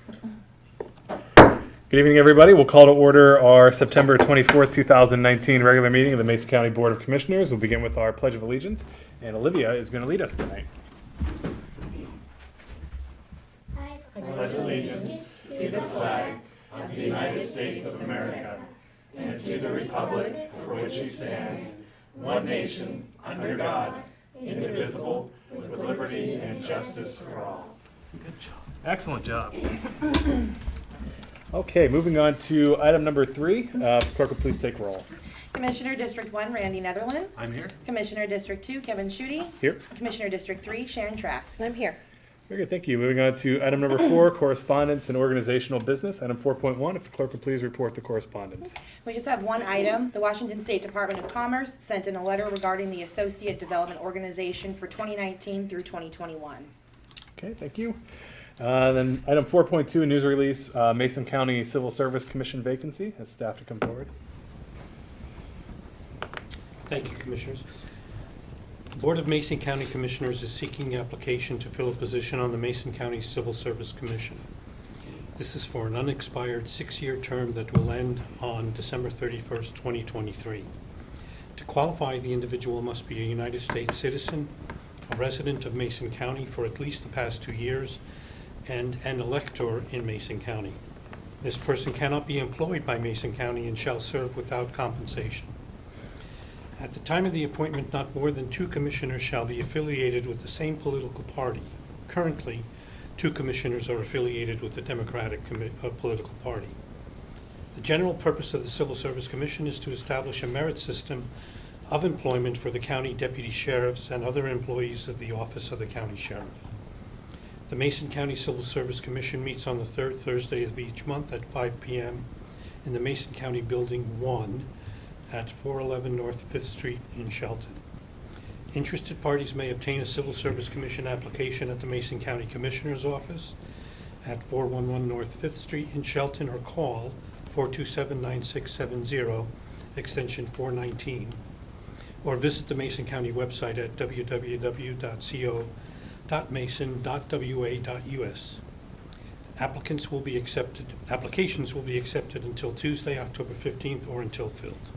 Good evening, everybody. We'll call to order our September 24th, 2019 regular meeting of the Mason County Board of Commissioners. We'll begin with our Pledge of Allegiance, and Olivia is going to lead us tonight. I pledge allegiance to the flag of the United States of America and to the republic for which it stands, one nation, under God, indivisible, with liberty and justice for all. Good job. Excellent job. Okay, moving on to item number 3. Clerk will please take roll. Commissioner District 1, Randy Netherland. I'm here. Commissioner District 2, Kevin Schutte. Here. Commissioner District 3, Sharon Trask. I'm here. Very good, thank you. Moving on to item number 4, correspondence and organizational business. Item 4.1, if the clerk would please report the correspondence. We just have one item. The Washington State Department of Commerce sent in a letter regarding the Associate Development Organization for 2019 through 2021. Okay, thank you. Then item 4.2, news release, Mason County Civil Service Commission vacancy. Has staff to come forward. Thank you, Commissioners. The Board of Mason County Commissioners is seeking application to fill a position on the Mason County Civil Service Commission. This is for an unexpired 6-year term that will end on December 31st, 2023. To qualify, the individual must be a United States citizen, a resident of Mason County for at least the past 2 years, and an elector in Mason County. This person cannot be employed by Mason County and shall serve without compensation. At the time of the appointment, not more than 2 commissioners shall be affiliated with the same political party. Currently, 2 commissioners are affiliated with the Democratic political party. The general purpose of the Civil Service Commission is to establish a merit system of employment for the county deputy sheriffs and other employees of the Office of the County Sheriff. The Mason County Civil Service Commission meets on the 3rd Thursday of each month at 5 p.m. in the Mason County Building 1 at 411 North 5th Street in Shelton. Interested parties may obtain a Civil Service Commission application at the Mason County Commissioner's Office at 411 North 5th Street in Shelton or call 427-9670, extension 419, or visit the Mason County website at www.co.mason.wa.us. Applications will be accepted until Tuesday, October 15th, or until filled.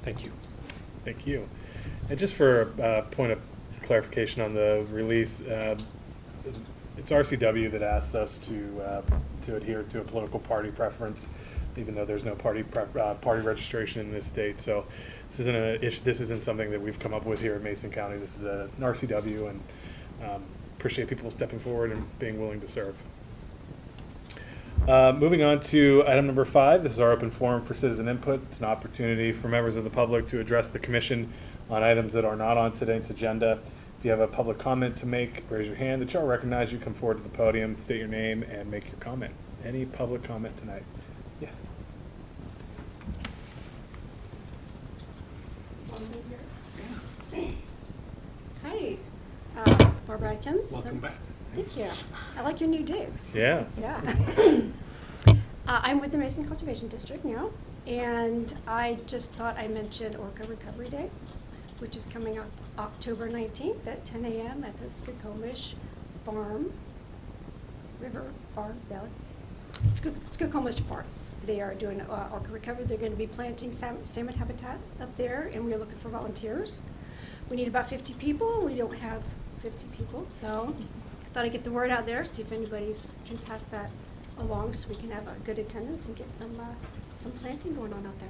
Thank you. Thank you. And just for a point of clarification on the release, it's RCW that asks us to adhere to a political party preference, even though there's no party registration in this state. So this isn't an issue. This isn't something that we've come up with here in Mason County. This is an RCW, and appreciate people stepping forward and being willing to serve. Moving on to item number 5, this is our open forum for citizen input. It's an opportunity for members of the public to address the commission on items that are not on today's agenda. If you have a public comment to make, raise your hand. The chair will recognize you. Come forward to the podium, state your name, and make your comment. Any public comment tonight? Yeah. Hi, Barbara Atkins. Welcome back. Thank you. I like your new digs. Yeah. Yeah. I'm with the Mason Conservation District now, and I just thought I mentioned Orca Recovery Day, which is coming up October 19th at 10 a.m. at the Skokomish Farm, River Farm Valley. Skokomish Farms. They are doing Orca Recovery. They're going to be planting salmon habitat up there, and we're looking for volunteers. We need about 50 people. We don't have 50 people, so I thought I'd get the word out there, see if anybody can pass that along so we can have a good attendance and get some planting going on out there.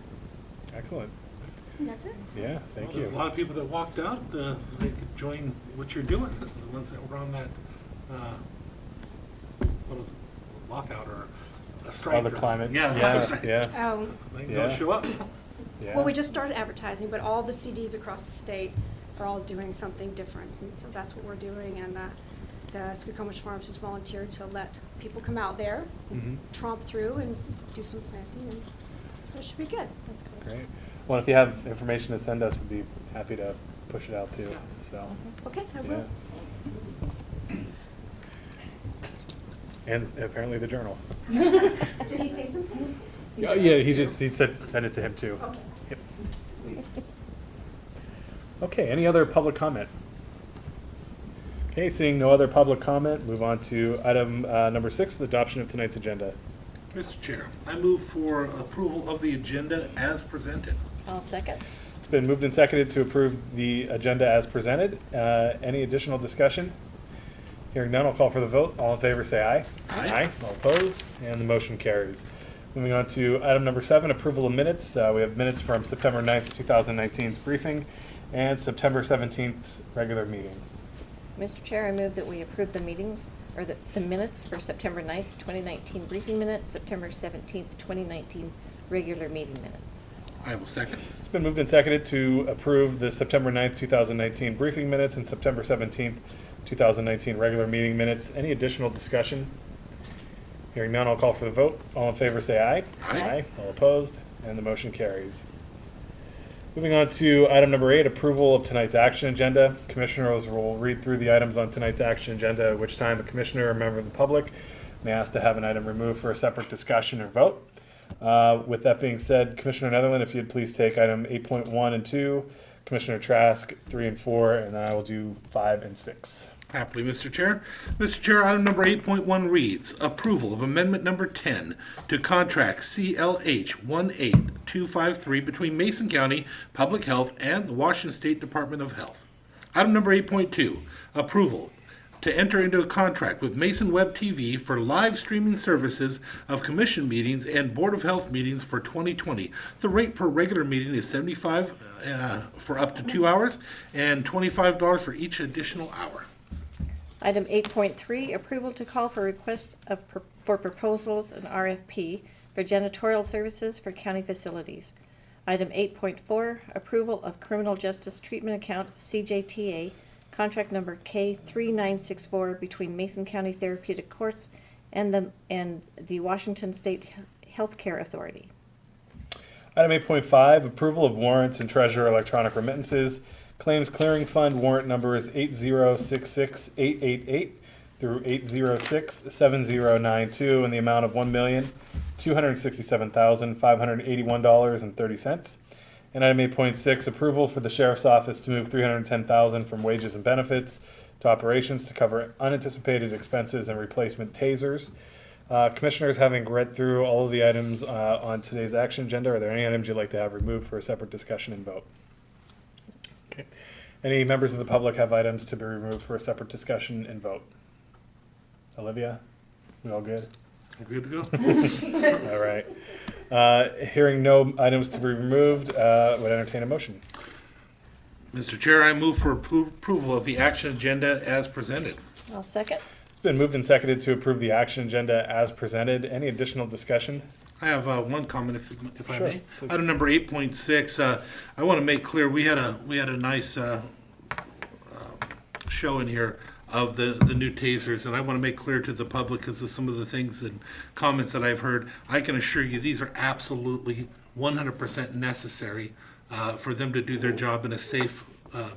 Excellent. And that's it. Yeah, thank you. There's a lot of people that walked out. They could join what you're doing. The ones that were on that, what was it, lockout or a strike? Other climate. Yeah. Yeah. Oh, They can Yeah. go show up. Yeah. well, we just started advertising, but all the CDs across the state are all doing something different, and so that's what we're doing. And the Skokomish Farms just volunteered to let people come out there, Mhm. tromp through, and do some planting, and so it should be good. That's good. Great. Well, if you have information to send us, we'd be happy to push it out too. So. Okay, I Yeah. will. And apparently the Journal. Did he say something? Yeah, he said send it to him too. Okay. Yep. Okay, any other public comment? Okay, seeing no other public comment, move on to item number 6, the adoption of tonight's agenda. Mr. Chair, I move for approval of the agenda as presented. I'll second. It's been moved and seconded to approve the agenda as presented. Any additional discussion? Hearing none, I'll call for the vote. All in favor say aye. Aye. All opposed, and the motion carries. Moving on to item number 7, approval of minutes. We have minutes from September 9th, 2019's briefing and September 17th's regular meeting. Mr. Chair, I move that we approve the meetings, or the minutes for September 9th, 2019 briefing minutes, September 17th, 2019 regular meeting minutes. I will second. It's been moved and seconded to approve the September 9th, 2019 briefing minutes and September 17th, 2019 regular meeting minutes. Any additional discussion? Hearing none, I'll call for the vote. All in favor say aye. Aye. All opposed, and the motion carries. Moving on to item number 8, approval of tonight's action agenda. Commissioners will read through the items on tonight's action agenda, at which time a commissioner or member of the public may ask to have an item removed for a separate discussion or vote. With that being said, Commissioner Netherland, if you'd please take item 8.1 and 2, Commissioner Trask 3 and 4, and then I will do 5 and 6. Happily, Mr. Chair. Mr. Chair, item number 8.1 reads, approval of amendment number 10 to contract CLH 18253 between Mason County Public Health and the Washington State Department of Health. Item number 8.2, approval to enter into a contract with Mason Web TV for live streaming services of commission meetings and Board of Health meetings for 2020. The rate per regular meeting is $75 for up to 2 hours and $25 for each additional hour. Item 8.3, approval to call for request for proposals and RFP for janitorial services for county facilities. Item 8.4, approval of criminal justice treatment account CJTA, contract number K3964 between Mason County Therapeutic Courts and the Washington State Healthcare Authority. Item 8.5, approval of warrants and treasurer electronic remittances. Claims Clearing Fund warrant number is 8066888 through 8067092 in the amount of $1,267,581.30. And item 8.6, approval for the Sheriff's Office to move $310,000 from wages and benefits to operations to cover unanticipated expenses and replacement tasers. Commissioners, having read through all of the items on today's action agenda, are there any items you'd like to have removed for a separate discussion and vote? Okay. Any members of the public have items to be removed for a separate discussion and vote? Olivia, we all good? We're good to go? All right. Hearing no items to be removed, would entertain a motion. Mr. Chair, I move for approval of the action agenda as presented. I'll second. It's been moved and seconded to approve the action agenda as presented. Any additional discussion? I have one comment, if I Sure, may. please. Item number 8.6. I want to make clear we had a nice show in here of the new tasers, and I want to make clear to the public because of some of the things and comments that I've heard. I can assure you these are absolutely 100% necessary for them to do their job in a safe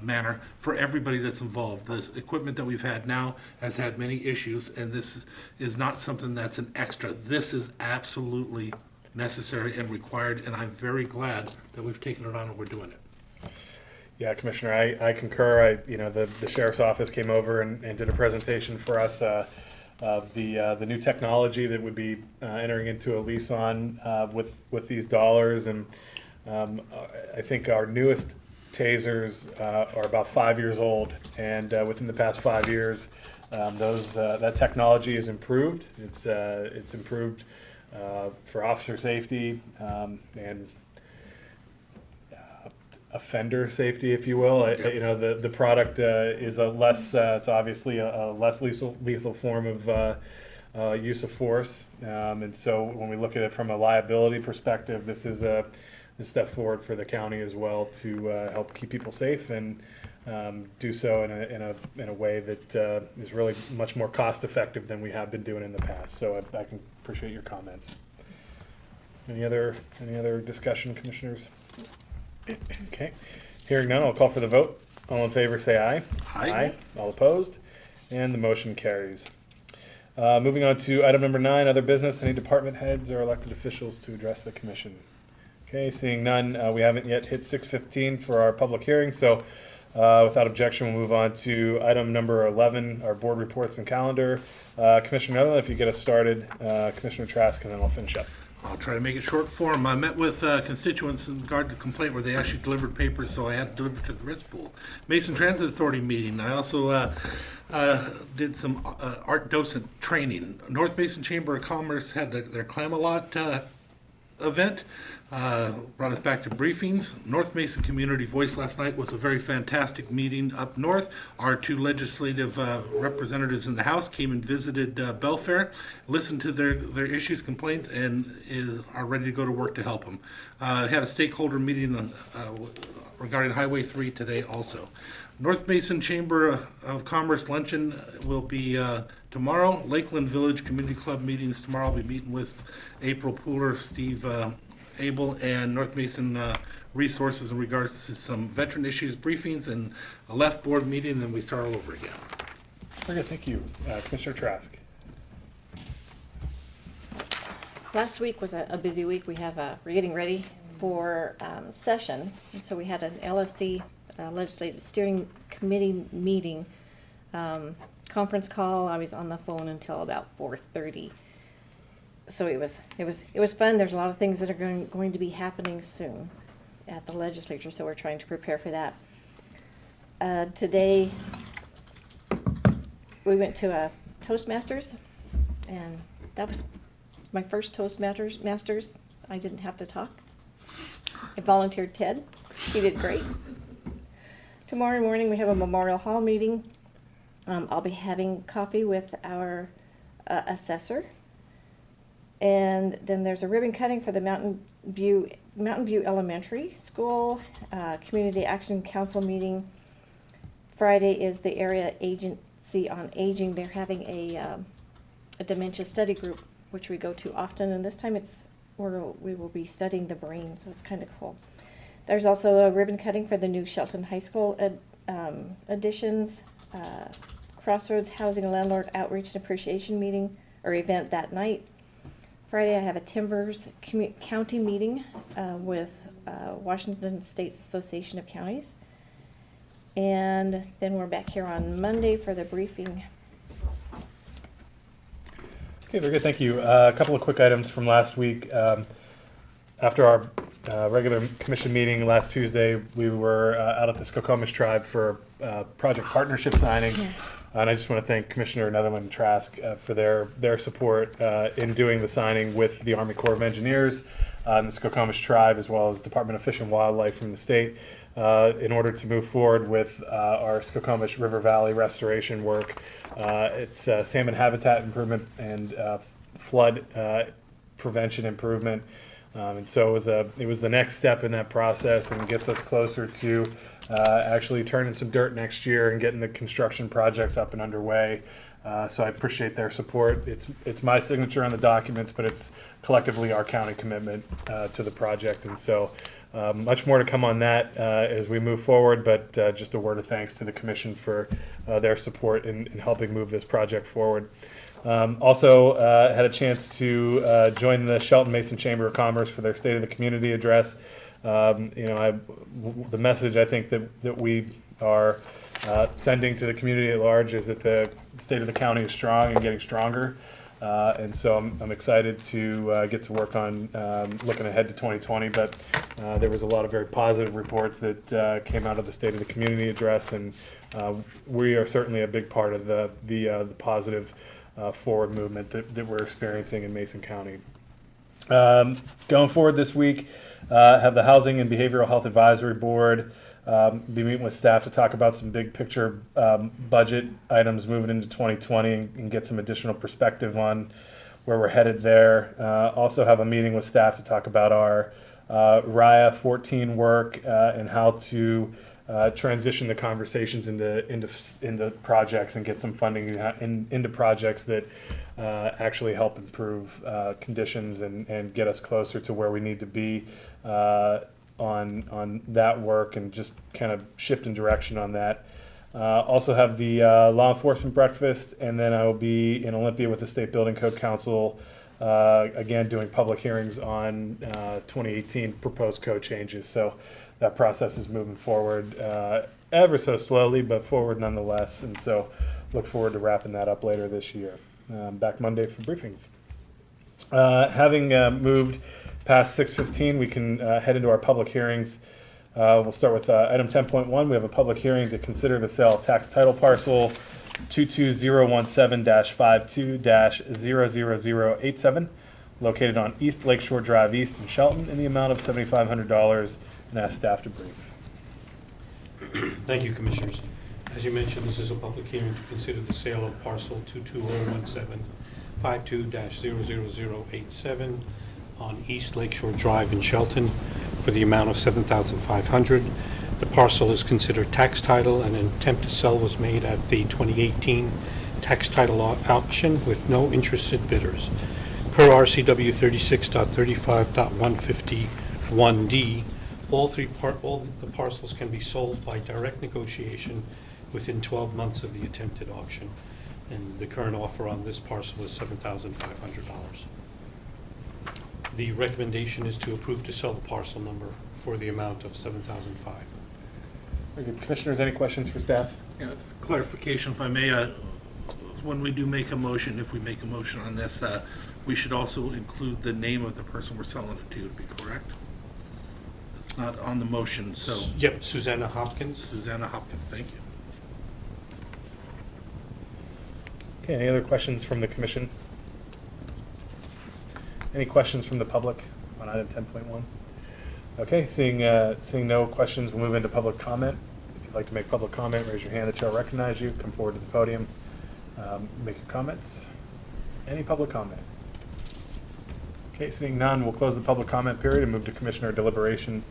manner for everybody that's involved. The equipment that we've had now has had many issues, and this is not something that's an extra. This is absolutely necessary and required, and I'm very glad that we've taken it on and we're doing it. Yeah, Commissioner, I concur. The Sheriff's Office came over and did a presentation for us of the new technology that would be entering into a lease on with these dollars, and I think our newest tasers are about 5 years old, and within the past 5 years, that technology is improved. It's improved for officer safety and offender safety, if you will. The product is it's obviously a less lethal form of use of force, and so when we look at it from a liability perspective, this is a step forward for the county as well to help keep people safe and do so in a way that is really much more cost effective than we have been doing in the past. So I can appreciate your comments. Any other discussion, commissioners? Okay. Hearing none, I'll call for the vote. All in favor say aye. Aye. All opposed? And the motion carries. Moving on to item number 9, other business. Any department heads or elected officials to address the commission? Okay, seeing none, we haven't yet hit 6:15 for our public hearing, so Without objection, we'll move on to item number 11, our board reports and calendar. Commissioner Netherland, if you get us started, Commissioner Trask, and then I'll finish up. I'll try to make it short form. I met with constituents in regard to the complaint where they actually delivered papers, so I had to deliver to the risk pool. Mason Transit Authority meeting. I also did some art docent training. North Mason Chamber of Commerce had their Clam-A-Lot event. Brought us back to briefings. North Mason Community Voice last night was a very fantastic meeting up north. Our two legislative representatives in the House came and visited Belfair, listened to their issues, complaints, and are ready to go to work to help them. Had a stakeholder meeting regarding Highway 3 today also. North Mason Chamber of Commerce luncheon will be tomorrow. Lakeland Village Community Club meetings tomorrow. I'll be meeting with April Pooler, Steve Abel, and North Mason Resources in regards to some veteran issues briefings and a left board meeting, and then we start all over again. Okay, thank you. Commissioner Trask. Last week was a busy week. We're getting ready for session, and so we had an LSC Legislative Steering Committee meeting, conference call. I was on the phone until about 4:30. So it was fun. There's a lot of things that are going to be happening soon at the legislature, so we're trying to prepare for that. Today we went to a Toastmasters, and that was my first Toastmasters. I didn't have to talk. I volunteered Ted. He did great. Tomorrow morning we have a Memorial Hall meeting. I'll be having coffee with our assessor. And then there's a ribbon cutting for the Mountain View Elementary School Community Action Council meeting. Friday is the Area Agency on Aging. They're having a dementia study group, which we go to often, and this time we will be studying the brain, so it's kind of cool. There's also a ribbon cutting for the new Shelton High School additions. Crossroads Housing and Landlord Outreach and Appreciation meeting or event that night. Friday I have a Timbers County meeting with Washington State's Association of Counties. And then we're back here on Monday for the briefing. Okay, very good, thank you. A couple of quick items from last week. After our regular commission meeting last Tuesday, we were out at the Skokomish Tribe for project partnership signing. Yeah. And I just want to thank Commissioner Netherland and Trask for their support in doing the signing with the Army Corps of Engineers, the Skokomish Tribe, as well as Department of Fish and Wildlife from the state, in order to move forward with our Skokomish River Valley restoration work. It's salmon habitat improvement and flood prevention improvement. And so it was the next step in that process and gets us closer to actually turning some dirt next year and getting the construction projects up and underway. So I appreciate their support. It's my signature on the documents, but it's collectively our county commitment to the project. And so much more to come on that as we move forward, but just a word of thanks to the commission for their support in helping move this project forward. Also had a chance to join the Shelton Mason Chamber of Commerce for their State of the Community address. The message I think that we are sending to the community at large is that the state of the county is strong and getting stronger. And so I'm excited to get to work on looking ahead to 2020. But there was a lot of very positive reports that came out of the State of the Community address, and we are certainly a big part of the positive forward movement that we're experiencing in Mason County. Going forward this week, have the Housing and Behavioral Health Advisory Board be meeting with staff to talk about some big picture budget items moving into 2020 and get some additional perspective on where we're headed there. Also have a meeting with staff to talk about our RIA 14 work and how to transition the conversations into projects and get some funding into projects that actually help improve conditions and get us closer to where we need to be on that work and just kind of shift in direction on that. Also have the law enforcement breakfast, and then I will be in Olympia with the State Building Code Council Again, doing public hearings on 2018 proposed code changes. So that process is moving forward ever so slowly, but forward nonetheless. And so look forward to wrapping that up later this year. Back Monday for briefings. Having moved past 6:15, we can head into our public hearings. We'll start with item 10.1. We have a public hearing to consider the sale of tax title parcel 22017-52-00087, located on East Lakeshore Drive East in Shelton, in the amount of $7,500, and ask staff to brief. Thank you, Commissioners. As you mentioned, this is a public hearing to consider the sale of parcel 22017-52-00087 on East Lakeshore Drive in Shelton for the amount of $7,500. The parcel is considered tax title, and an attempt to sell was made at the 2018 tax title auction with no interested bidders. Per RCW 36.35.151D, all the parcels can be sold by direct negotiation within 12 months of the attempted auction, and the current offer on this parcel is $7,500. The recommendation is to approve to sell the parcel number for the amount of $7,500. Very good. Commissioners, any questions for staff? Yeah, clarification, if I may, when we do make a motion, if we make a motion on this, we should also include the name of the person we're selling it to be correct? It's not on the motion, so. Yep, Susanna Hopkins. Susanna Hopkins, thank you. Okay, any other questions from the commission? Any questions from the public on item 10.1? Okay, seeing no questions, we'll move into public comment. If you'd like to make public comment, raise your hand. The chair will recognize you. Come forward to the podium. Make your comments. Any public comment? Okay, seeing none, we'll close the public comment period and move to commissioner deliberation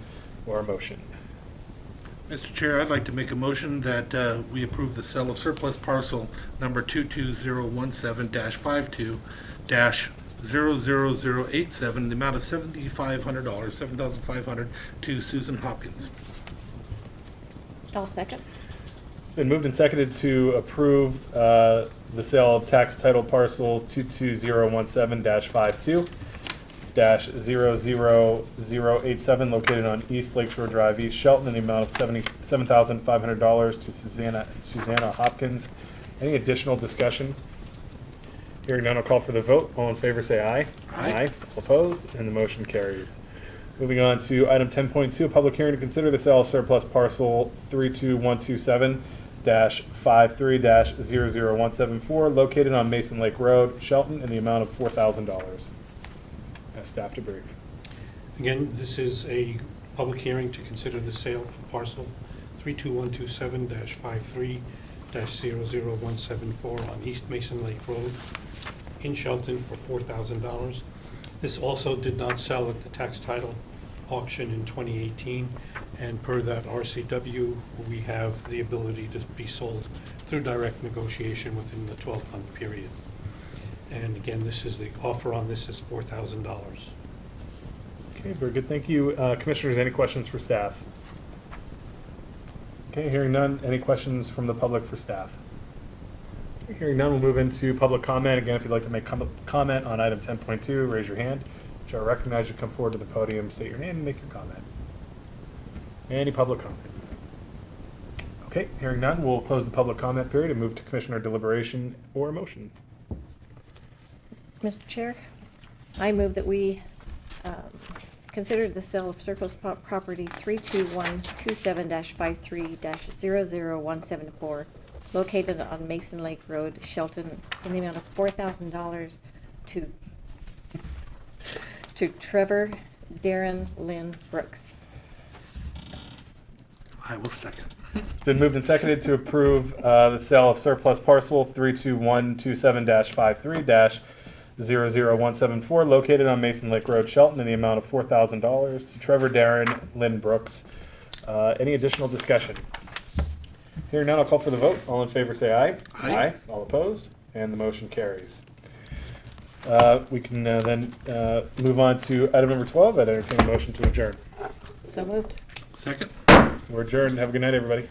or a motion. Mr. Chair, I'd like to make a motion that we approve the sale of surplus parcel number 22017-52-00087 in the amount of $7,500, $7,500 to Susan Hopkins. I'll second. It's been moved and seconded to approve the sale of tax title parcel 22017-52-00087 located on East Lakeshore Drive, East Shelton, in the amount of $7,500 to Susanna Hopkins. Any additional discussion? Hearing none, I'll call for the vote. All in favor say aye. Aye. All opposed, and the motion carries. Moving on to item 10.2, a public hearing to consider the sale of surplus parcel 32127-53-00174 located on Mason Lake Road, Shelton, in the amount of $4,000. Ask staff to brief. Again, this is a public hearing to consider the sale for parcel 32127-53-00174 on East Mason Lake Road in Shelton for $4,000. This also did not sell at the tax title auction in 2018, and per that RCW, we have the ability to be sold through direct negotiation within the 12-month period. And again, this is the offer on this is $4,000. Okay, very good. Thank you. Commissioners, any questions for staff? Okay, hearing none. Any questions from the public for staff? Okay, hearing none, we'll move into public comment. Again, if you'd like to make comment on item 10.2, raise your hand. Chair will recognize you. Come forward to the podium, state your name, and make your comment. Any public comment? Okay, hearing none, we'll close the public comment period and move to commissioner deliberation or a motion. Mr. Chair, I move that we consider the sale of surplus property 32127-53-00174 located on Mason Lake Road, Shelton, in the amount of $4,000 to Trevor Darren Lynn Brooks. I will second. It's been moved and seconded to approve the sale of surplus parcel 32127-53-00174 located on Mason Lake Road, Shelton, in the amount of $4,000 to Trevor Darren Lynn Brooks. Any additional discussion? Hearing none, I'll call for the vote. All in favor say aye. Aye. All opposed? And the motion carries. We can then move on to item number 12. I'd entertain a motion to adjourn. So moved. Second? We're adjourned. Have a good night, everybody.